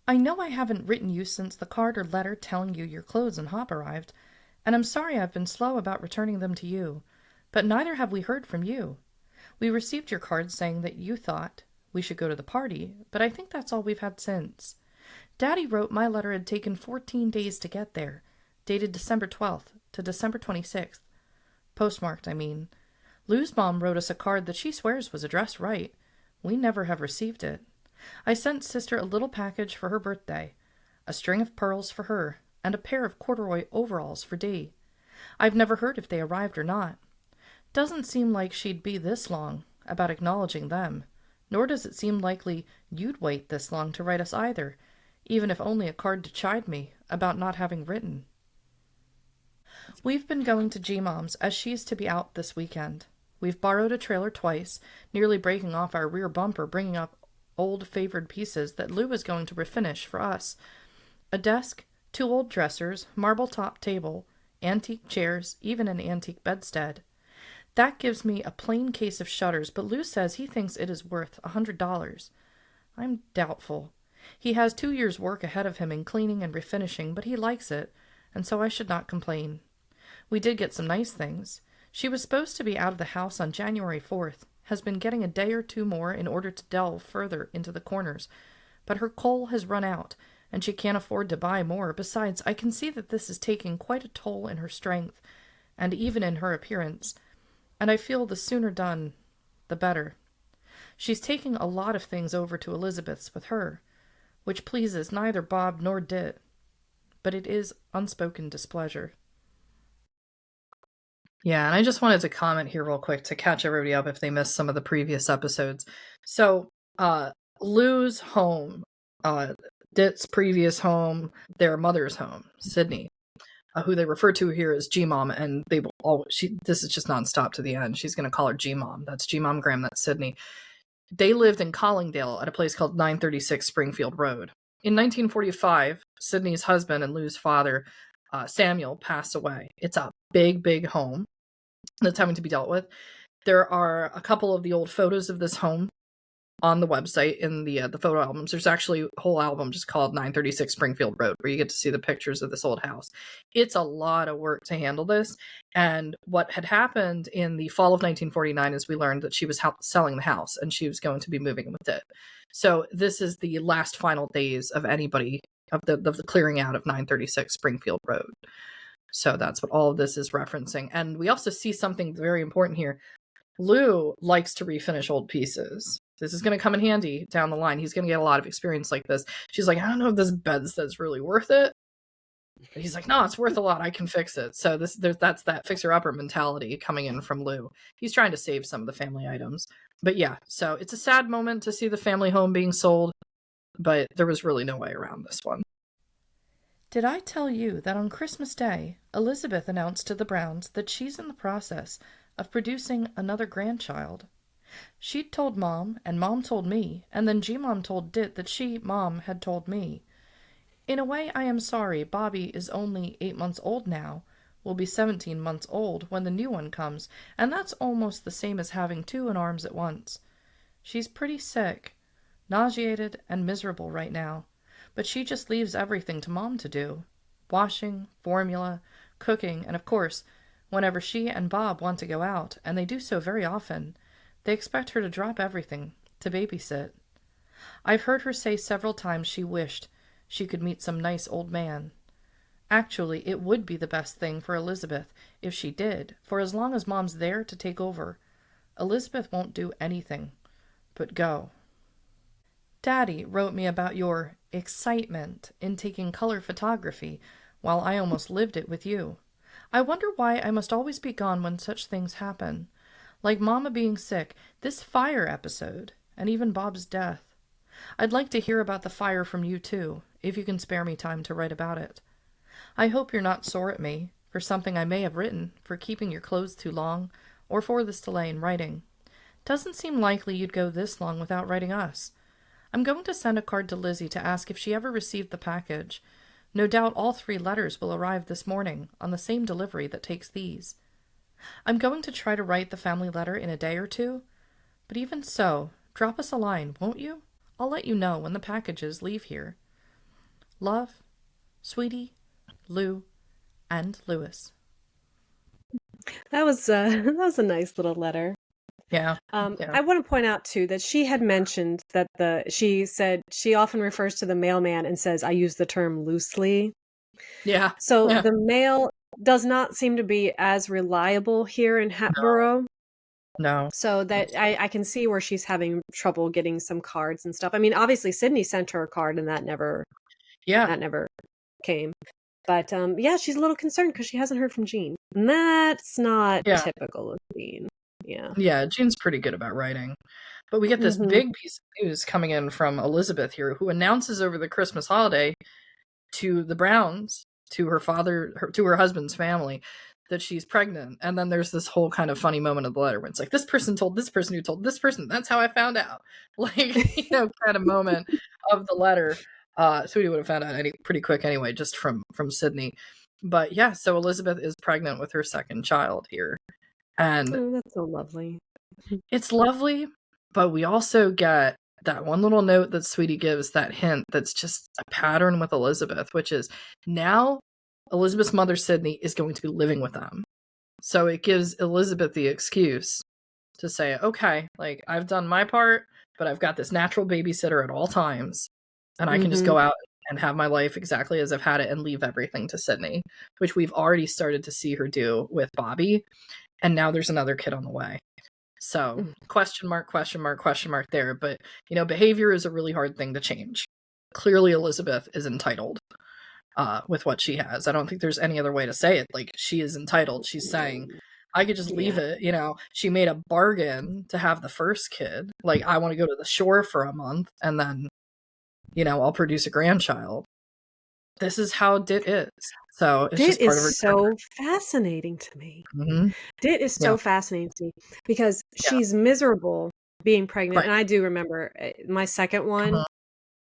I know I haven't written you since the card or letter telling you your clothes and hop arrived, and I'm sorry I've been slow about returning them to you, but neither have we heard from you. We received your card saying that you thought we should go to the party, but I think that's all we've had since. Daddy wrote my letter had taken 14 days to get there, dated December 12th to December 26th. Postmarked, I mean. Lou's mom wrote us a card that she swears was addressed right. We never have received it. I sent Sister a little package for her birthday, a string of pearls for her, and a pair of corduroy overalls for Dee. I've never heard if they arrived or not. Doesn't seem like she'd be this long about acknowledging them, nor does it seem likely you'd wait this long to write us either, even if only a card to chide me about not having written. We've been going to G-Mom's as she's to be out this weekend. We've borrowed a trailer twice, nearly breaking off our rear bumper, bringing up old favored pieces that Lou is going to refinish for us. A desk, 2 old dressers, marble-top table, antique chairs, even an antique bedstead. That gives me a plain case of shutters, but Lou says he thinks it is worth $100. I'm doubtful. He has 2 years' work ahead of him in cleaning and refinishing, but he likes it, and so I should not complain. We did get some nice things. She was supposed to be out of the house on January 4th, has been getting a day or 2 more in order to delve further into the corners, but her coal has run out, and she can't afford to buy more. Besides, I can see that this is taking quite a toll in her strength, and even in her appearance, and I feel the sooner done, the better. She's taking a lot of things over to Elizabeth's with her. which pleases neither Bob nor Dit, but it is unspoken displeasure. Yeah, and I just wanted to comment here real quick to catch everybody up if they missed some of the previous episodes. So, Lou's home, Dit's previous home, their mother's home, Sidney, who they refer to here as G-Mom, and they will always, this is just nonstop to the end. She's going to call her G-Mom. That's G-Mom Graham, that's Sidney. They lived in Collingdale at a place called 936 Springfield Road. In 1945, Sidney's husband and Lou's father, Samuel, passed away. It's a big, big home that's having to be dealt with. There are a couple of the old photos of this home on the website in the photo albums. There's actually a whole album just called 936 Springfield Road where you get to see the pictures of this old house. It's a lot of work to handle this. And what had happened in the fall of 1949 is we learned that she was selling the house and she was going to be moving with it. So this is the last final days of anybody of the clearing out of 936 Springfield Road. So that's what all of this is referencing. And we also see something very important here. Lou likes to refinish old pieces. This is going to come in handy down the line. He's going to get a lot of experience like this. She's like, I don't know if this bedstead's really worth it. But he's like, no, it's worth a lot. I can fix it. So that's that fixer-upper mentality coming in from Lou. He's trying to save some of the family items. But yeah, so it's a sad moment to see the family home being sold, but there was really no way around this one. Did I tell you that on Christmas Day, Elizabeth announced to the Browns that she's in the process of producing another grandchild? She'd told Mom, and Mom told me, and then G-Mom told Dit that she, Mom, had told me. In a way, I am sorry Bobby is only 8 months old now, will be 17 months old when the new one comes, and that's almost the same as having two in arms at once. She's pretty sick, nauseated and miserable right now, but she just leaves everything to Mom to do. Washing, formula, cooking, and of course, whenever she and Bob want to go out, and they do so very often, they expect her to drop everything to babysit. I've heard her say several times she wished she could meet some nice old man. Actually, it would be the best thing for Elizabeth if she did, for as long as Mom's there to take over, Elizabeth won't do anything but go. Daddy wrote me about your excitement in taking color photography while I almost lived it with you. I wonder why I must always be gone when such things happen. Like Mama being sick, this fire episode, and even Bob's death. I'd like to hear about the fire from you too, if you can spare me time to write about it. I hope you're not sore at me for something I may have written, for keeping your clothes too long, or for this delay in writing. Doesn't seem likely you'd go this long without writing us. I'm going to send a card to Lizzie to ask if she ever received the package. No doubt all 3 letters will arrive this morning on the same delivery that takes these. I'm going to try to write the family letter in a day or 2, but even so, drop us a line, won't you? I'll let you know when the packages leave here. Love, Sweetie, Lou, and Louis. That was a nice little letter. Yeah. I want to point out too that she had mentioned that she said she often refers to the mailman and says, I use the term loosely. Yeah. So the mail does not seem to be as reliable here in Hatboro. No. So that I can see where she's having trouble getting some cards and stuff. I mean, obviously Sidney sent her a card and that never came. But yeah, she's a little concerned because she hasn't heard from Jean. And that's not typical of Jean. Yeah, Jean's pretty good about writing. But we get this big piece of news coming in from Elizabeth here, who announces over the Christmas holiday to the Browns, to her father, to her husband's family, that she's pregnant. And then there's this whole kind of funny moment of the letter where it's like, this person told this person who told this person. That's how I found out. Like, kind of moment of the letter. Sweetie would have found out pretty quick anyway, just from Sidney. But yeah, so Elizabeth is pregnant with her second child here. And that's so lovely. It's lovely, but we also get that one little note that Sweetie gives, that hint that's just a pattern with Elizabeth, which is now Elizabeth's mother, Sidney, is going to be living with them. So it gives Elizabeth the excuse to say, okay, like, I've done my part, but I've got this natural babysitter at all times, and I can just go out and have my life exactly as I've had it and leave everything to Sidney, which we've already started to see her do with Bobby. And now there's another kid on the way. So question mark there. But, behavior is a really hard thing to change. clearly Elizabeth is entitled with what she has. I don't think there's any other way to say it. Like, she is entitled. She's saying, I could just leave it. She made a bargain to have the first kid. Like, I want to go to the shore for a month, and then, I'll produce a grandchild. This is how Dit is. So it's just part of her. Dit is so fascinating to me. Dit is so fascinating to me because she's miserable being pregnant. Right. And I do remember my second one.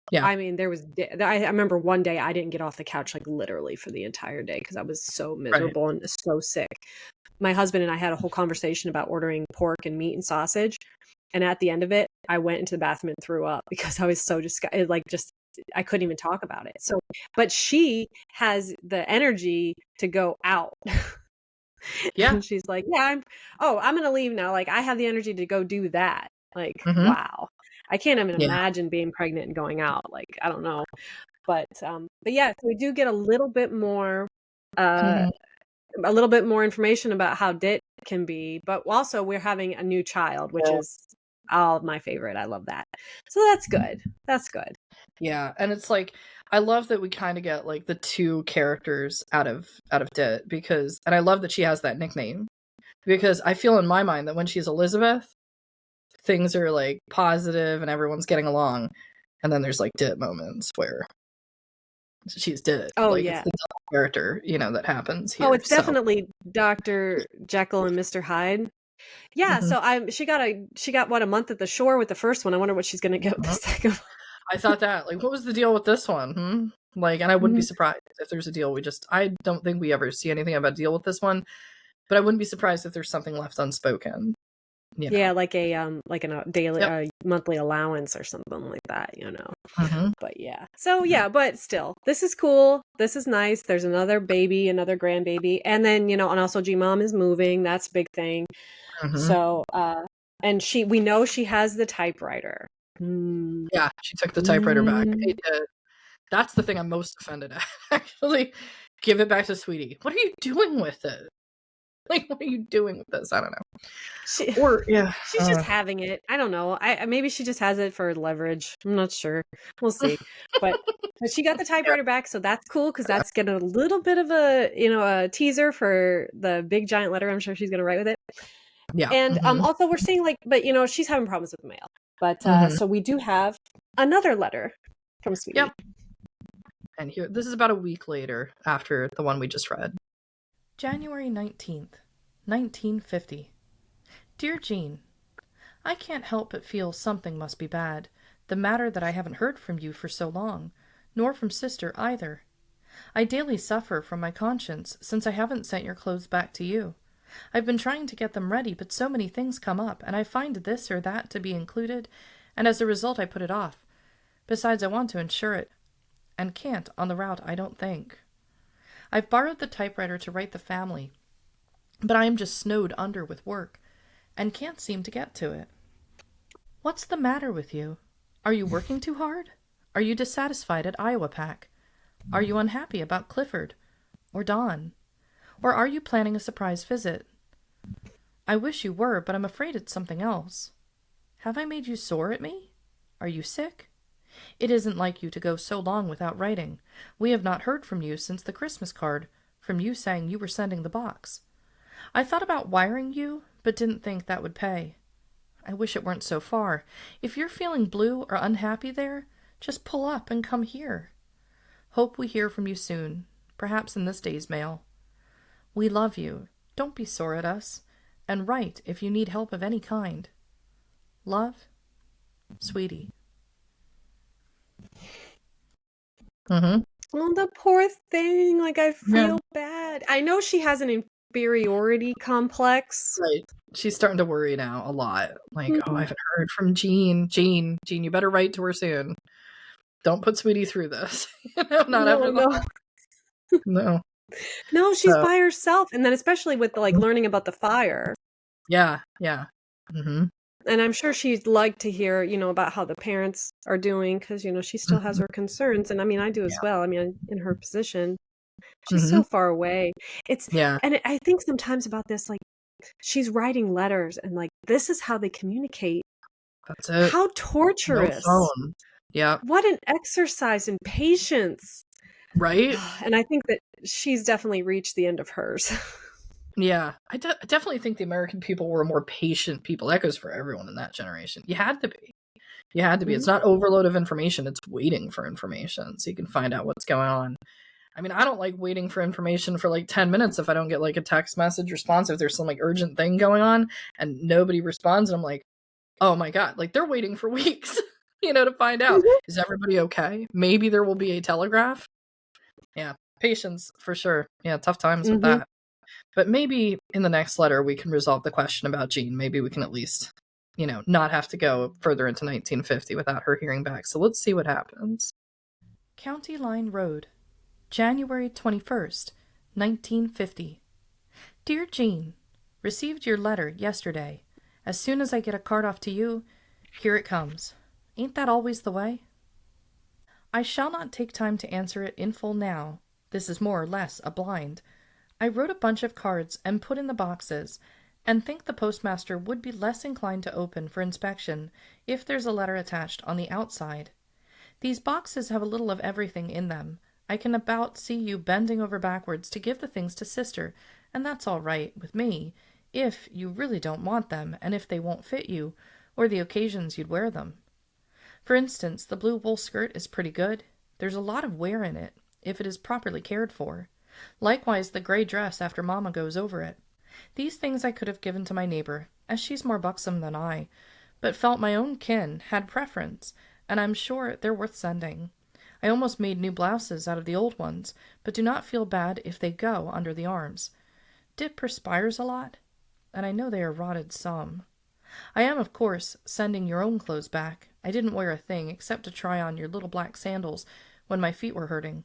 Yeah. I mean, I remember one day I didn't get off the couch, like, literally for the entire day because I was so miserable and so sick. My husband and I had a whole conversation about ordering pork and meat and sausage. And at the end of it, I went into the bathroom and threw up because I was so disgusted. Like, I couldn't even talk about it. So, but she has the energy to go out. Yeah. And she's like, I'm going to leave now. Like, I have the energy to go do that. Like, wow. I can't even imagine being pregnant and going out. Like, I don't know. But yeah, so we do get a little bit more information about how Dit can be, but also we're having a new child, which is all my favorite. I love that. So that's good. That's good. Yeah, and it's like, I love that we kind of get like the two characters out of Dit, and I love that she has that nickname, because I feel in my mind that when she's Elizabeth, things are like positive and everyone's getting along, and then there's like Dit moments where she's Dit. Oh, like, yeah. It's the character, that happens here. Oh, it's definitely Dr. Jekyll and Mr. Hyde. Yeah, so she got what, a month at the shore with the first one. I wonder what she's going to get with the second one. I thought that, like, what was the deal with this one? Like, and I wouldn't be surprised if there's a deal. I don't think we ever see anything about a deal with this one, but I wouldn't be surprised if there's something left unspoken. Yeah, like a daily monthly allowance or something like that, But yeah. So yeah, but still, this is cool. This is nice. There's another baby, another grandbaby, and then and also G-Mom is moving. That's a big thing. So and we know she has the typewriter. Yeah, she took the typewriter back. That's the thing I'm most offended at. Actually, give it back to Sweetie. What are you doing with it? Like, what are you doing with this? I don't know. She's just having it. I don't know. Maybe she just has it for leverage. I'm not sure. We'll see. But she got the typewriter back, so that's cool, because that's getting a little bit of a teaser for the big giant letter I'm sure she's going to write with it. Yeah. And also we're seeing but she's having problems with the mail. But so we do have another letter from Sweetie. Yep. And here, this is about a week later after the one we just read. January 19th, 1950. Dear Jean, I can't help but feel something must be bad, the matter that I haven't heard from you for so long, nor from sister either. I daily suffer from my conscience, since I haven't sent your clothes back to you. I've been trying to get them ready, but so many things come up, and I find this or that to be included, and as a result I put it off. Besides, I want to insure it, and can't on the route, I don't think. I've borrowed the typewriter to write the family, but I am just snowed under with work, and can't seem to get to it. What's the matter with you? Are you working too hard? Are you dissatisfied at Iowa Pack? Are you unhappy about Clifford? Or Don? Or are you planning a surprise visit? I wish you were, but I'm afraid it's something else. Have I made you sore at me? Are you sick? It isn't like you to go so long without writing. We have not heard from you since the Christmas card, from you saying you were sending the box. I thought about wiring you, but didn't think that would pay. I wish it weren't so far. If you're feeling blue or unhappy there, just pull up and come here. Hope we hear from you soon, perhaps in this day's mail. We love you. Don't be sore at us, and write if you need help of any kind. Love, Sweetie. Oh, the poor thing. Like, I feel bad. I know she has an inferiority complex. Right. She's starting to worry now a lot. Like, oh, I haven't heard from Jean. Jean, you better write to her soon. Don't put Sweetie through this. No. No, she's by herself. And then especially with learning about the fire. Yeah. And I'm sure she'd like to hear, about how the parents are doing, because, she still has her concerns. And I mean, I do as well. I mean, in her position, she's so far away. And I think sometimes about this, she's writing letters, and this is how they communicate. That's it. How torturous. No phone. Yeah. What an exercise in patience. Right? And I think that she's definitely reached the end of hers. Yeah. I definitely think the American people were more patient people. That goes for everyone in that generation. You had to be. You had to be. It's not overload of information. It's waiting for information so you can find out what's going on. I mean, I don't like waiting for information for like 10 minutes if I don't get like a text message response, if there's some like urgent thing going on and nobody responds. And I'm like, oh my God, like they're waiting for weeks, to find out. Is everybody okay? Maybe there will be a telegraph. Yeah. Patience for sure. Yeah. Tough times with that. But maybe in the next letter, we can resolve the question about Jean. Maybe we can at least, not have to go further into 1950 without her hearing back. So let's see what happens. County Line Road, January 21st, 1950. Dear Jean, received your letter yesterday. As soon as I get a card off to you, here it comes. Ain't that always the way? I shall not take time to answer it in full now. This is more or less a blind. I wrote a bunch of cards and put in the boxes, and think the postmaster would be less inclined to open for inspection if there's a letter attached on the outside. These boxes have a little of everything in them. I can about see you bending over backwards to give the things to sister, and that's all right with me, if you really don't want them, and if they won't fit you, or the occasions you'd wear them. For instance, the blue wool skirt is pretty good. There's a lot of wear in it, if it is properly cared for. Likewise the gray dress after Mamma goes over it. These things I could have given to my neighbor, as she's more buxom than I, but felt my own kin had preference, and I'm sure they're worth sending. I almost made new blouses out of the old ones, but do not feel bad if they go under the arms. Dip perspires a lot, and I know they are rotted some. I am, of course, sending your own clothes back. I didn't wear a thing except to try on your little black sandals when my feet were hurting.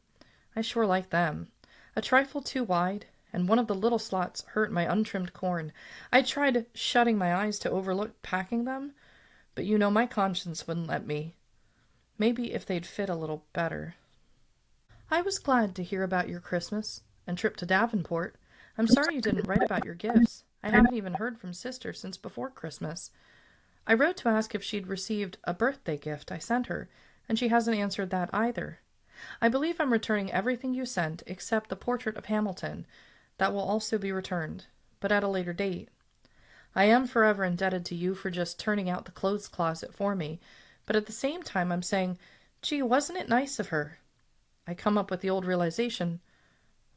I sure like them. A trifle too wide, and one of the little slots hurt my untrimmed corn. I tried shutting my eyes to overlook packing them, but my conscience wouldn't let me. Maybe if they'd fit a little better. I was glad to hear about your Christmas and trip to Davenport. I'm sorry you didn't write about your gifts. I haven't even heard from sister since before Christmas. I wrote to ask if she'd received a birthday gift I sent her, and she hasn't answered that either. I believe I'm returning everything you sent except the portrait of Hamilton. That will also be returned, but at a later date. I am forever indebted to you for just turning out the clothes closet for me, but at the same time I'm saying, gee, wasn't it nice of her? I come up with the old realization,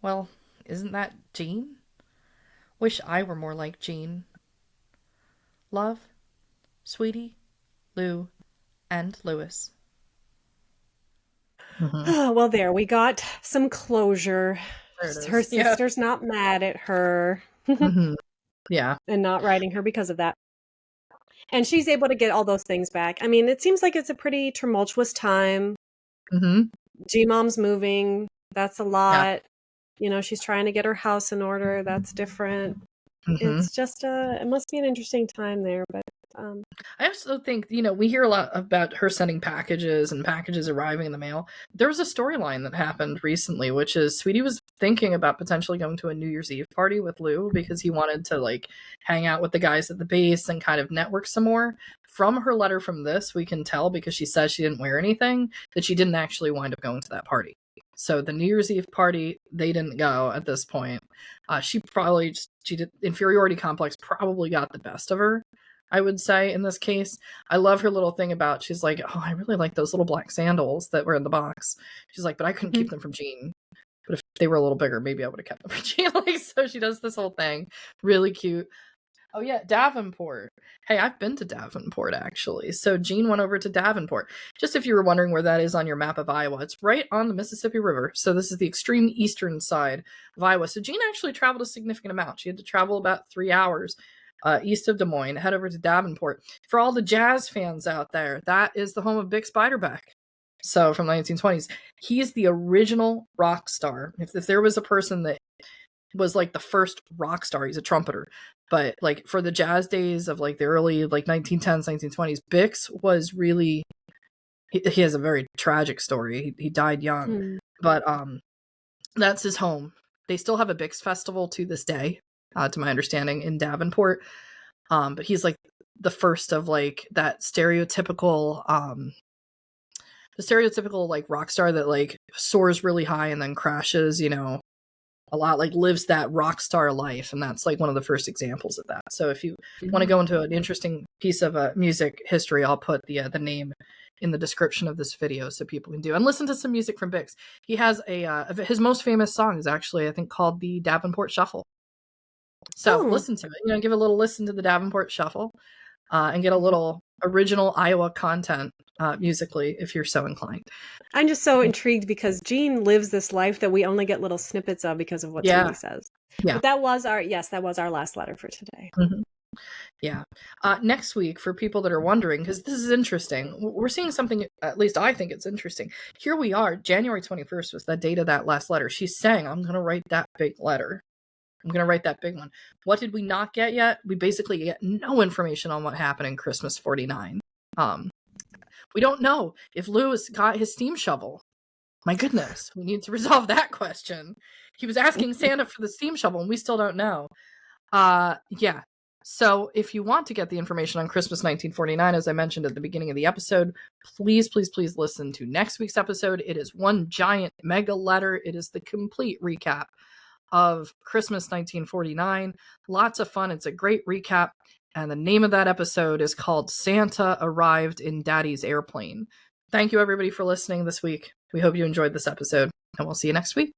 well, isn't that Jean? Wish I were more like Jean. Love, Sweetie, Lou, and Louis. Oh, well, there, we got some closure. Her sister's not mad at her. Yeah. And not writing her because of that. And she's able to get all those things back. I mean, it seems like it's a pretty tumultuous time. G-Mom's moving. That's a lot. Yeah. She's trying to get her house in order. That's different. It's just it must be an interesting time there, but I also think, we hear a lot about her sending packages and packages arriving in the mail. There was a storyline that happened recently, which is Sweetie was thinking about potentially going to a New Year's Eve party with Lou because he wanted to hang out with the guys at the base and kind of network some more. From her letter from this, we can tell, because she says she didn't wear anything, that she didn't actually wind up going to that party. So the New Year's Eve party, they didn't go at this point. She did, inferiority complex probably got the best of her, I would say, in this case. I love her little thing about, she's like, oh, I really like those little black sandals that were in the box. She's like, but I couldn't keep them from Jean. But if they were a little bigger, maybe I would have kept them for Jean. So she does this whole thing. Really cute. Oh yeah, Davenport. Hey, I've been to Davenport, actually. So Jean went over to Davenport. Just if you were wondering where that is on your map of Iowa, it's right on the Mississippi River. So this is the extreme eastern side of Iowa. So Jean actually traveled a significant amount. She had to travel about 3 hours east of Des Moines, head over to Davenport. For all the jazz fans out there, that is the home of Bix Beiderbecke. So from the 1920s, he's the original rock star. If there was a person that was the first rock star, he's a trumpeter. But for the jazz days of the early 1910s, 1920s, Bix was really, he has a very tragic story. He died young, but that's his home. They still have a Bix festival to this day, to my understanding, in Davenport. But he's the first of that stereotypical the stereotypical like rock star that like soars really high and then crashes, you know, a lot, like lives that rock star life. And that's like one of the first examples of that. So if you want to go into an interesting piece of music history, I'll put the name in the description of this video so people can do and listen to some music from Bix. He has his most famous song is actually, I think, called the Davenport Shuffle. So listen to it, you know, give a little listen to the Davenport Shuffle and get a little original Iowa content musically if you're so inclined. I'm just so intrigued because Gene lives this life that we only get little snippets of because of what Sidney says. Yeah. But that was our last letter for today. Yeah. Next week, for people that are wondering, because this is interesting, we're seeing something, at least I think it's interesting. Here we are, January 21st was the date of that last letter. She's saying, I'm going to write that big letter. I'm going to write that big one. What did we not get yet? We basically get no information on what happened in Christmas 49. We don't know if Lewis got his steam shovel. My goodness, we need to resolve that question. He was asking Santa for the steam shovel, and we still don't know. Yeah. So if you want to get the information on Christmas 1949, as I mentioned at the beginning of the episode, please, please, please listen to next week's episode. It is one giant mega letter. It is the complete recap of Christmas 1949. Lots of fun. It's a great recap. And the name of that episode is called Santa Arrived in Daddy's Airplane. Thank you, everybody, for listening this week. We hope you enjoyed this episode, and we'll see you next week.